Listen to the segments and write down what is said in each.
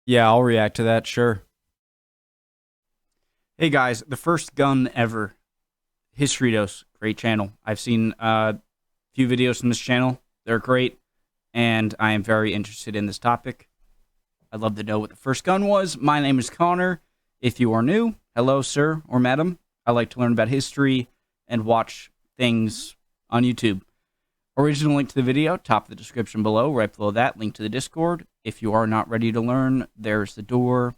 Yeah, I'll react to that, sure. Hey guys, the first gun ever. History Dose, great channel. I've seen a few videos from this channel. They're great, and I am very interested in this topic. I'd love to know what the first gun was. My name is Connor. If you are new, hello, sir or madam. I like to learn about history and watch things on YouTube. Original link to the video, top of the description below. Right below that, link to the Discord. If you are not ready to learn, there's the door.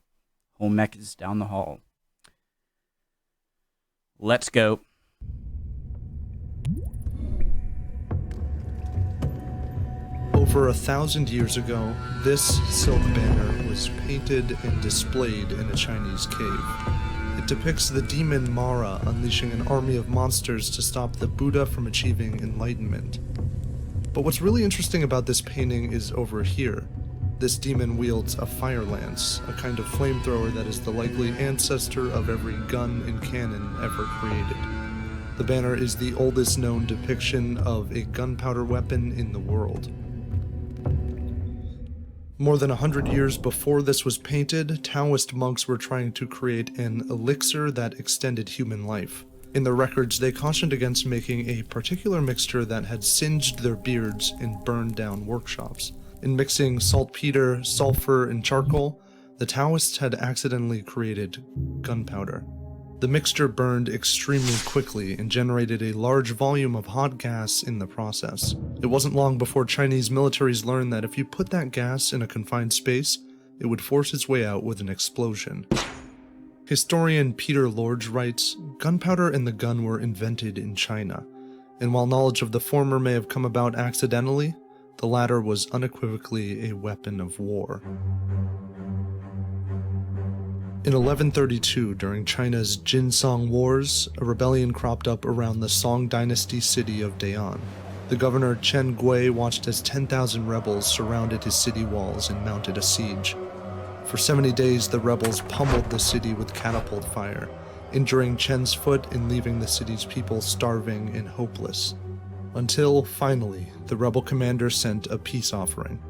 Home mech is down the hall. Let's go. Over 1,000 years ago, this silk banner was painted and displayed in a Chinese cave. It depicts the demon Mara unleashing an army of monsters to stop the Buddha from achieving enlightenment. But what's really interesting about this painting is over here. This demon wields a fire lance, a kind of flamethrower that is the likely ancestor of every gun and cannon ever created. The banner is the oldest known depiction of a gunpowder weapon in the world. More than 100 years before this was painted, Taoist monks were trying to create an elixir that extended human life. In their records, they cautioned against making a particular mixture that had singed their beards and burned down workshops. In mixing saltpeter, sulfur, and charcoal, the Taoists had accidentally created gunpowder. The mixture burned extremely quickly and generated a large volume of hot gas in the process. It wasn't long before Chinese militaries learned that if you put that gas in a confined space, it would force its way out with an explosion. Historian Peter Lorge writes, "Gunpowder and the gun were invented in China, and while knowledge of the former may have come about accidentally, the latter was unequivocally a weapon of war." In 1132, during China's Jinsong Wars, a rebellion cropped up around the Song dynasty city of Dayan. The governor Chen Gui watched as 10,000 rebels surrounded his city walls and mounted a siege. For 70 days, the rebels pummeled the city with catapult fire, injuring Chen's foot and leaving the city's people starving and hopeless. Until, finally, the rebel commander sent a peace offering.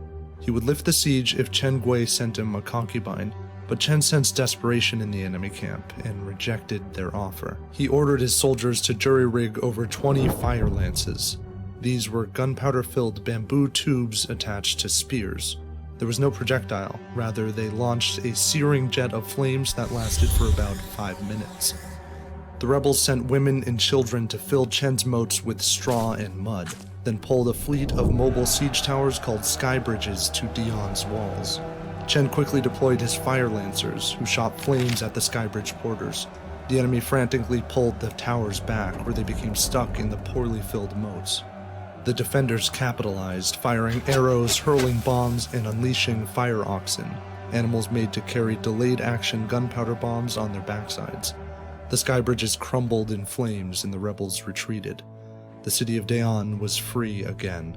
He would lift the siege if Chen Gui sent him a concubine, but Chen sensed desperation in the enemy camp and rejected their offer. He ordered his soldiers to jury-rig over 20 fire lances. These were gunpowder-filled bamboo tubes attached to spears. There was no projectile, rather they launched a searing jet of flames that lasted for about 5 minutes. The rebels sent women and children to fill Chen's moats with straw and mud, then pulled a fleet of mobile siege towers called sky bridges to Dayan's walls. Chen quickly deployed his fire lancers, who shot flames at the skybridge porters. The enemy frantically pulled the towers back, where they became stuck in the poorly filled moats. The defenders capitalized, firing arrows, hurling bombs, and unleashing fire oxen, animals made to carry delayed action gunpowder bombs on their backsides. The skybridges crumbled in flames and the rebels retreated. The city of Dayan was free again.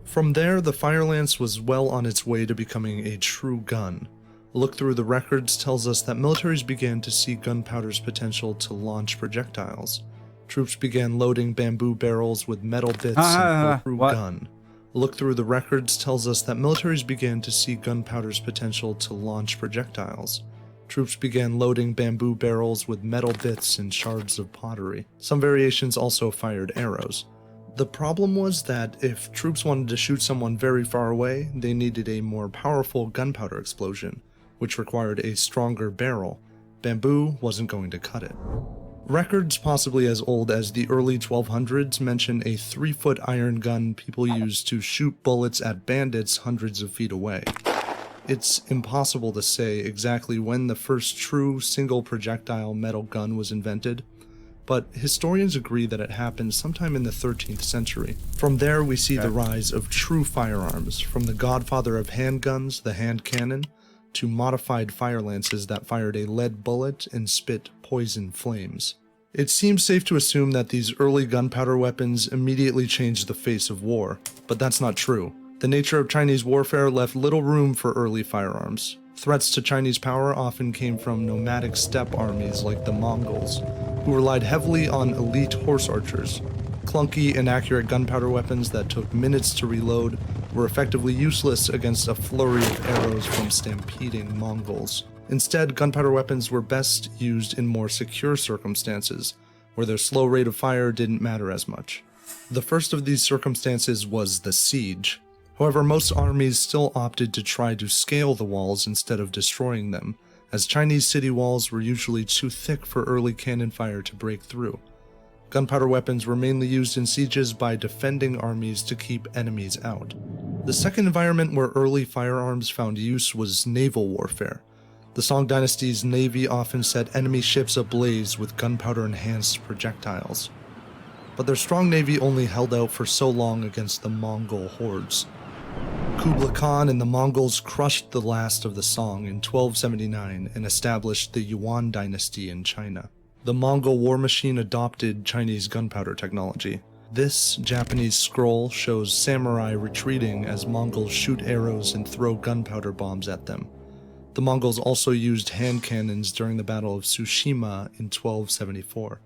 From there, the fire lance was well on its way to becoming a true gun. A look through the records tells us that militaries began to see gunpowder's potential to launch projectiles. Troops began loading bamboo barrels with metal bits and through gun. A look through the records tells us that militaries began to see gunpowder's potential to launch projectiles. Troops began loading bamboo barrels with metal bits and shards of pottery. Some variations also fired arrows. The problem was that if troops wanted to shoot someone very far away, they needed a more powerful gunpowder explosion, which required a stronger barrel. Bamboo wasn't going to cut it. Records possibly as old as the early 1200s mention a 3-foot iron gun people used to shoot bullets at bandits hundreds of feet away. It's impossible to say exactly when the first true single projectile metal gun was invented, but historians agree that it happened sometime in the 13th century. From there we see the rise of true firearms, from the godfather of handguns, the hand cannon, to modified fire lances that fired a lead bullet and spit poison flames. It seems safe to assume that these early gunpowder weapons immediately changed the face of war, but that's not true. The nature of Chinese warfare left little room for early firearms. Threats to Chinese power often came from nomadic steppe armies like the Mongols, who relied heavily on elite horse archers. Clunky, inaccurate gunpowder weapons that took minutes to reload were effectively useless against a flurry of arrows from stampeding Mongols. Instead, gunpowder weapons were best used in more secure circumstances, where their slow rate of fire didn't matter as much. The first of these circumstances was the siege. However, most armies still opted to try to scale the walls instead of destroying them, as Chinese city walls were usually too thick for early cannon fire to break through. Gunpowder weapons were mainly used in sieges by defending armies to keep enemies out. The second environment where early firearms found use was naval warfare. The Song Dynasty's navy often set enemy ships ablaze with gunpowder-enhanced projectiles. But their strong navy only held out for so long against the Mongol hordes. Kublai Khan and the Mongols crushed the last of the Song in 1279 and established the Yuan dynasty in China. The Mongol war machine adopted Chinese gunpowder technology. This Japanese scroll shows samurai retreating as Mongols shoot arrows and throw gunpowder bombs at them. The Mongols also used hand cannons during the Battle of Tsushima in 1274.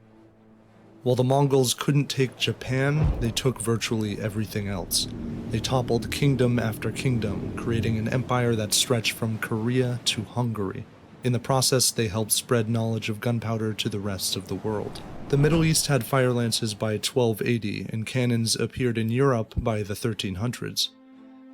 While the Mongols couldn't take Japan, they took virtually everything else. They toppled kingdom after kingdom, creating an empire that stretched from Korea to Hungary. In the process, they helped spread knowledge of gunpowder to the rest of the world. The Middle East had fire lances by 1280, and cannons appeared in Europe by the 1300s.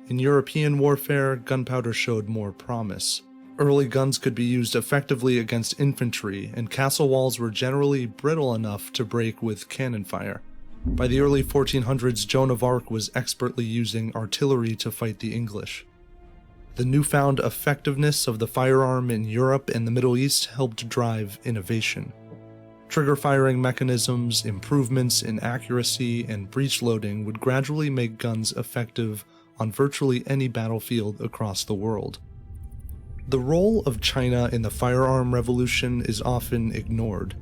In European warfare, gunpowder showed more promise. Early guns could be used effectively against infantry, and castle walls were generally brittle enough to break with cannon fire. By the early 1400s, Joan of Arc was expertly using artillery to fight the English. The newfound effectiveness of the firearm in Europe and the Middle East helped drive innovation. Trigger firing mechanisms, improvements in accuracy, and breech loading would gradually make guns effective on virtually any battlefield across the world. The role of China in the firearm revolution is often ignored.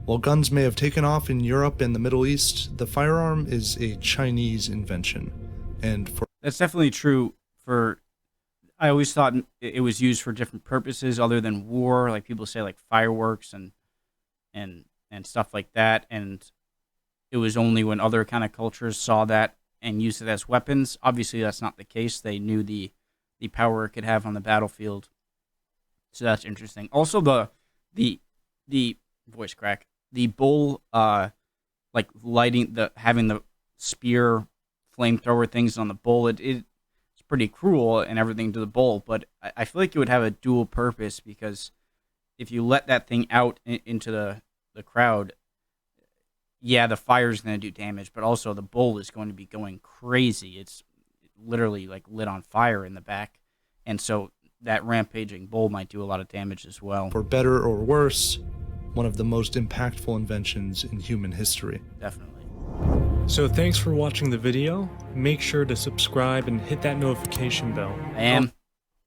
While guns may have taken off in Europe and the Middle East, the firearm is a Chinese invention. That's definitely true. I always thought it was used for different purposes other than war, like people say, like fireworks and stuff like that. And it was only when other kind of cultures saw that and used it as weapons. Obviously, that's not the case. They knew the power it could have on the battlefield. So that's interesting. Also, the voice crack, the bull, like having the spear flamethrower things on the bull. It's pretty cruel and everything to the bull, but I feel like it would have a dual purpose, because if you let that thing out into the crowd, yeah, the fire's going to do damage, but also the bull is going to be going crazy. It's literally like lit on fire in the back, and so that rampaging bull might do a lot of damage as well. For better or worse, one of the most impactful inventions in human history. Definitely. So thanks for watching the video. Make sure to subscribe and hit that notification bell. I am.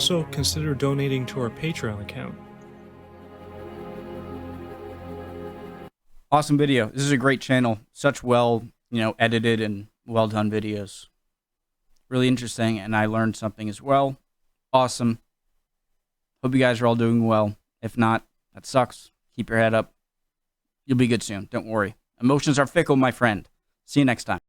Also, consider donating to our Patreon account. Awesome video. This is a great channel. Such well, edited and well done videos. Really interesting, and I learned something as well. Awesome. Hope you guys are all doing well. If not, that sucks. Keep your head up. You'll be good soon. Don't worry. Emotions are fickle, my friend. See you next time.